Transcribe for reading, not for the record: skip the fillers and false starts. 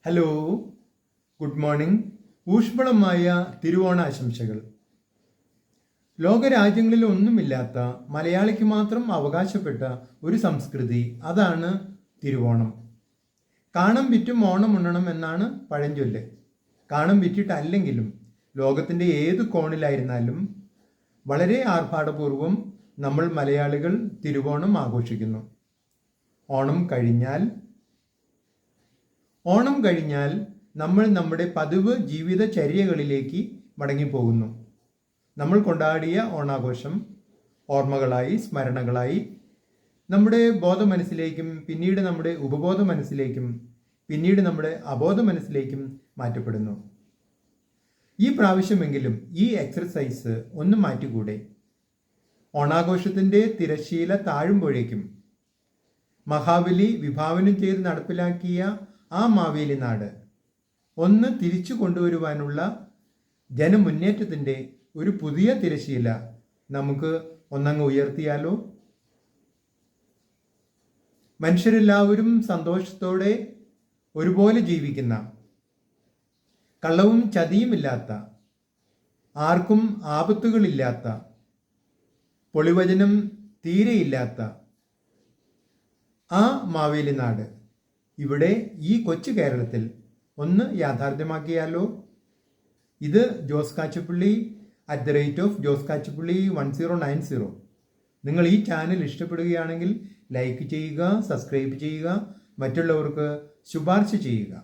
Hello, good morning. ഊഷ്മളമായ തിരുവോണാശംസകൾ. ലോകരാജ്യങ്ങളിൽ ഒന്നുമില്ലാത്ത മലയാളിക്ക് മാത്രം അവകാശപ്പെട്ട ഒരു സംസ്കൃതി, അതാണ് തിരുവോണം. കാണം വിറ്റും ഓണം ഉണ്ണണം എന്നാണ് പഴഞ്ചൊല്ല്. കാണം വിറ്റിട്ടല്ലെങ്കിലും ലോകത്തിൻ്റെ ഏത് കോണിലായിരുന്നാലും വളരെ ആർഭാടപൂർവം നമ്മൾ മലയാളികൾ തിരുവോണം ആഘോഷിക്കുന്നു. ഓണം കഴിഞ്ഞാൽ നമ്മൾ നമ്മുടെ പതിവ് ജീവിതചര്യകളിലേക്ക് മടങ്ങിപ്പോകുന്നു. നമ്മൾ കൊണ്ടാടിയ ഓണാഘോഷം ഓർമ്മകളായി, സ്മരണകളായി നമ്മുടെ ബോധ മനസ്സിലേക്കും പിന്നീട് നമ്മുടെ ഉപബോധ മനസ്സിലേക്കും പിന്നീട് നമ്മുടെ അബോധ മനസ്സിലേക്കും മാറ്റപ്പെടുന്നു. ഈ പ്രാവശ്യമെങ്കിലും ഈ എക്സർസൈസ് ഒന്ന് മാറ്റിക്കൂടെ? ഓണാഘോഷത്തിൻ്റെ തിരശ്ശീല താഴുമ്പോഴേക്കും മഹാബലി വിഭാവനം ചെയ്ത് നടപ്പിലാക്കിയ ആ മാവേലി നാട് ഒന്ന് തിരിച്ചു കൊണ്ടുവരുവാനുള്ള ജനമുന്നേറ്റത്തിൻ്റെ ഒരു പുതിയ തിരശ്ശീല നമുക്ക് ഒന്നങ്ങ് ഉയർത്തിയാലോ? മനുഷ്യരെല്ലാവരും സന്തോഷത്തോടെ ഒരുപോലെ ജീവിക്കുന്ന, കള്ളവും ചതിയുമില്ലാത്ത, ആർക്കും ആപത്തുകളില്ലാത്ത, പൊളിവചനം തീരെയില്ലാത്ത ആ മാവേലി നാട് ഇവിടെ ഈ കൊച്ചു കേരളത്തിൽ ഒന്ന് യാഥാർത്ഥ്യമാക്കിയാലോ? ഇത് ജോസ് കാച്ചപ്പള്ളി @ജോസ് കാച്ചപ്പള്ളി 1090. നിങ്ങൾ ഈ ചാനൽ ഇഷ്ടപ്പെടുകയാണെങ്കിൽ ലൈക്ക് ചെയ്യുക, സബ്സ്ക്രൈബ് ചെയ്യുക, മറ്റുള്ളവർക്ക് ശുപാർശ ചെയ്യുക.